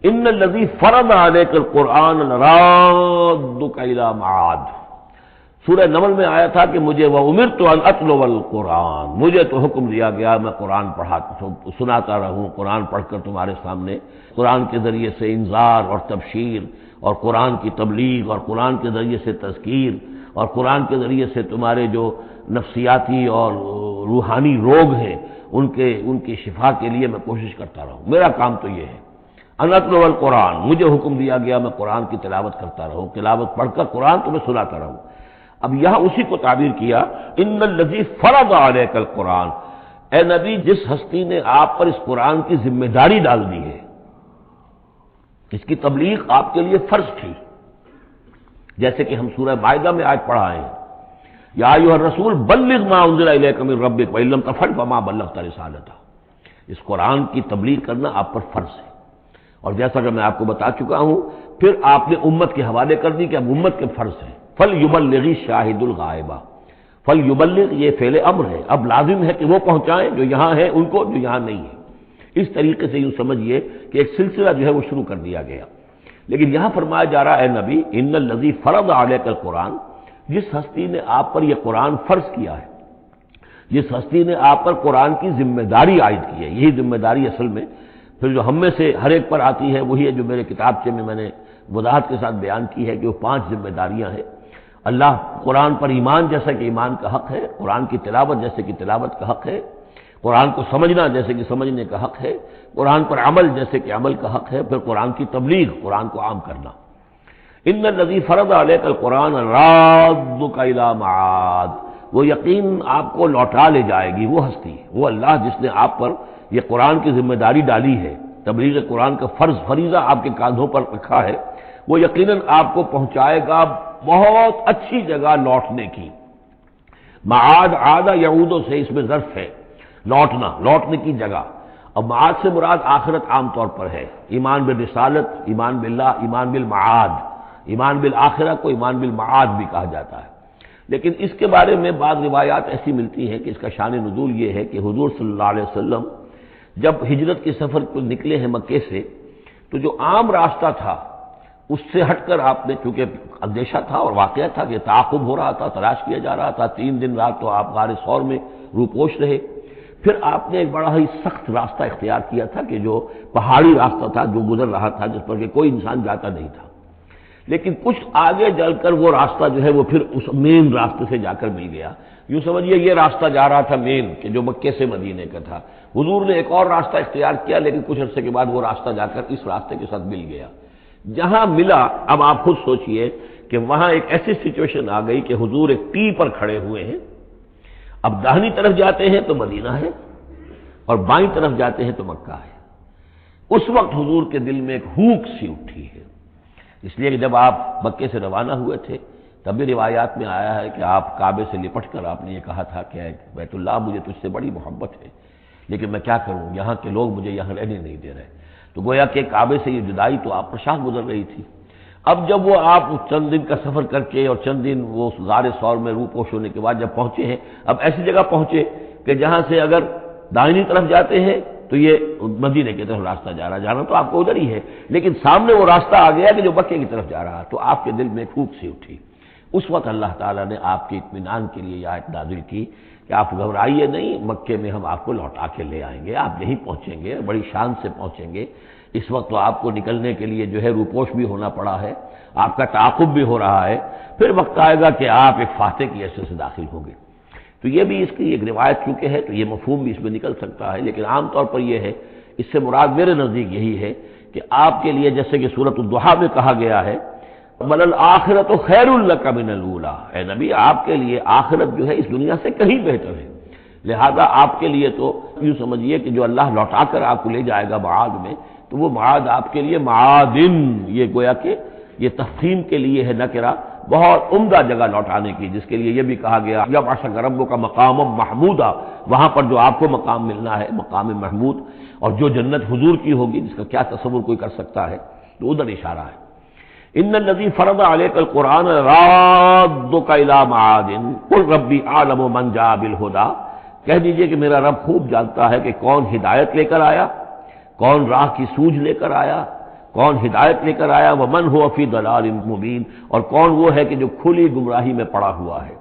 ان الذی فرض علیک القرآن لرادک الی معاد، سورہ نمل میں آیا تھا کہ مجھے وَأُمِرْتُ أَنْ أَتْلُوَ الْقُرْآنَ، مجھے تو حکم دیا گیا میں قرآن سناتا رہوں، قرآن پڑھ کر تمہارے سامنے قرآن کے ذریعے سے انذار اور تبشیر اور قرآن کی تبلیغ اور قرآن کے ذریعے سے تذکیر اور قرآن کے ذریعے سے تمہارے جو نفسیاتی اور روحانی روگ ہیں ان کی شفا کے لیے میں کوشش کرتا رہوں، میرا کام تو یہ ہے۔ ان اتلو القرآن، مجھے حکم دیا گیا میں قرآن کی تلاوت کرتا رہوں، تلاوت پڑھ کر قرآن تمہیں سناتا رہوں۔ اب یہاں اسی کو تعبیر کیا ان الذی فرض علیک القرآن، اے نبی جس ہستی نے آپ پر اس قرآن کی ذمہ داری ڈال دی ہے، اس کی تبلیغ آپ کے لیے فرض تھی، جیسے کہ ہم سورہ مائدہ میں آج پڑھا ہے یا ایھا الرسول بلغ ما انزل الیک من ربک وان لم تفعل فما بلغت رسالتہ، اس قرآن کی تبلیغ کرنا آپ پر فرض ہے۔ اور جیسا کہ میں آپ کو بتا چکا ہوں، پھر آپ نے امت کے حوالے کر دی کہ اب امت کے فرض ہے، فَلْيُبَلِّغِ الشَّاهِدُ الْغَائِبَ، فَلْيُبَلِّغ یہ فعل امر ہے، اب لازم ہے کہ وہ پہنچائیں جو یہاں ہیں ان کو، جو یہاں نہیں ہے۔ اس طریقے سے یوں سمجھیے کہ ایک سلسلہ جو ہے وہ شروع کر دیا گیا۔ لیکن یہاں فرمایا جا رہا ہے اے نبی ان الذی فرض علیک القرآن، جس ہستی نے آپ پر یہ قرآن فرض کیا ہے، جس ہستی نے آپ پر قرآن کی ذمہ داری عائد کی ہے، یہی ذمہ داری اصل میں پھر جو ہم میں سے ہر ایک پر آتی ہے وہی ہے جو میرے کتابچے میں نے وضاحت کے ساتھ بیان کی ہے کہ وہ 5 ذمہ داریاں ہیں۔ اللہ قرآن پر ایمان جیسا کہ ایمان کا حق ہے، قرآن کی تلاوت جیسے کہ تلاوت کا حق ہے، قرآن کو سمجھنا جیسے کہ سمجھنے کا حق ہے، قرآن پر عمل جیسے کہ عمل کا حق ہے، پھر قرآن کی تبلیغ، قرآن کو عام کرنا۔ ان الذی فرض علیک القرآن رادک الی معاد، وہ یقین آپ کو لوٹا لے جائے گی، وہ ہستی، وہ اللہ جس نے آپ پر یہ قرآن کی ذمہ داری ڈالی ہے، تبلیغ قرآن کا فریضہ آپ کے کاندھوں پر رکھا ہے، وہ یقیناً آپ کو پہنچائے گا بہت اچھی جگہ لوٹنے کی۔ معاد عاد یعود سے اس میں ظرف ہے، لوٹنا، لوٹنے کی جگہ۔ اب معاد سے مراد آخرت عام طور پر ہے، ایمان بالرسالت، ایمان باللہ، ایمان بالمعاد، ایمان بالآخرہ کو ایمان بالمعاد بھی کہا جاتا ہے۔ لیکن اس کے بارے میں بعض روایات ایسی ملتی ہیں کہ اس کا شان نزول یہ ہے کہ حضور صلی اللہ علیہ وسلم جب ہجرت کے سفر کو نکلے ہیں مکے سے، تو جو عام راستہ تھا اس سے ہٹ کر آپ نے، چونکہ اندیشہ تھا اور واقعہ تھا کہ تعاقب ہو رہا تھا، تلاش کیا جا رہا تھا، 3 دن رات تو آپ غار ثور میں روپوش رہے، پھر آپ نے ایک بڑا ہی سخت راستہ اختیار کیا تھا کہ جو پہاڑی راستہ تھا جو گزر رہا تھا، جس پر کہ کوئی انسان جاتا نہیں تھا۔ لیکن کچھ آگے چل کر وہ راستہ جو ہے وہ پھر اس مین راستے سے جا کر مل گیا، یوں سمجھیے یہ راستہ جا رہا تھا مین کہ جو مکے سے مدینے کا تھا، حضور نے ایک اور راستہ اختیار کیا، لیکن کچھ عرصے کے بعد وہ راستہ جا کر اس راستے کے ساتھ مل گیا۔ جہاں ملا، اب آپ خود سوچئے کہ وہاں ایک ایسی سچویشن آ گئی کہ حضور ایک ٹی پر کھڑے ہوئے ہیں، اب داہنی طرف جاتے ہیں تو مدینہ ہے اور بائیں طرف جاتے ہیں تو مکہ ہے۔ اس وقت حضور کے دل میں ایک ہوک سی اٹھی ہے، اس لیے کہ جب آپ مکے سے روانہ ہوئے تھے تب بھی روایات میں آیا ہے کہ آپ کعبے سے لپٹ کر آپ نے یہ کہا تھا کہ بیت اللہ مجھے تجھ سے بڑی محبت ہے، لیکن میں کیا کروں، یہاں کے لوگ مجھے یہاں رہنے نہیں دے رہے۔ تو گویا کہ کعبے سے یہ جدائی تو آپ پر شاہ گزر رہی تھی۔ اب جب وہ آپ چند دن کا سفر کر کے اور چند دن وہ غار ثور میں روپوش ہونے کے بعد جب پہنچے ہیں، اب ایسی جگہ پہنچے کہ جہاں سے اگر دائنی طرف جاتے ہیں تو یہ مدینے کی طرف راستہ جانا تو آپ کو ادھر ہی ہے، لیکن سامنے وہ راستہ آ گیا کہ جو مکے کی طرف جا رہا، تو آپ کے دل میں پھوک سی اٹھی۔ اس وقت اللہ تعالیٰ نے آپ کے اطمینان کے لیے یہ آیت نازل کی کہ آپ گھبرائیے نہیں، مکے میں ہم آپ کو لوٹا کے لے آئیں گے، آپ یہیں پہنچیں گے، بڑی شان سے پہنچیں گے۔ اس وقت تو آپ کو نکلنے کے لیے جو ہے روپوش بھی ہونا پڑا ہے، آپ کا تعاقب بھی ہو رہا ہے، پھر وقت آئے گا کہ آپ ایک فاتح کی حیثیت سے داخل ہوں گے۔ تو یہ بھی اس کی ایک روایت چونکہ ہے تو یہ مفہوم بھی اس میں نکل سکتا ہے، لیکن عام طور پر یہ ہے، اس سے مراد میرے نزدیک یہی ہے کہ آپ کے لیے جیسے کہ سورۃ الضحیٰ میں کہا گیا ہے وَلَلْآخِرَةُ خَيْرٌ لَكَ مِنَ الْأُولَىٰ، اے نبی آپ کے لیے آخرت جو ہے اس دنیا سے کہیں بہتر ہے، لہذا آپ کے لیے تو یوں سمجھیے کہ جو اللہ لوٹا کر آپ کو لے جائے گا معاد میں، تو وہ معاد آپ کے لیے معادن، یہ گویا کہ یہ تفخیم کے لیے ہے نکرہ، بہت عمدہ جگہ لوٹانے کی، جس کے لیے یہ بھی کہا گیا یبعثک ربک مقام محمودا، وہاں پر جو آپ کو مقام ملنا ہے مقام محمود، اور جو جنت حضور کی ہوگی جس کا کیا تصور کوئی کر سکتا ہے، تو ادھر اشارہ ہے۔ ان الذی فرض علیک القرآن رادک الی معاد قل ربی اعلم من جاء بالہدی، کہہ دیجئے کہ میرا رب خوب جانتا ہے کہ کون ہدایت لے کر آیا، کون راہ کی سوجھ لے کر آیا، کون ہدایت لے کر آیا، ومن هو فی ضلال مبین، اور کون وہ ہے کہ جو کھلی گمراہی میں پڑا ہوا ہے۔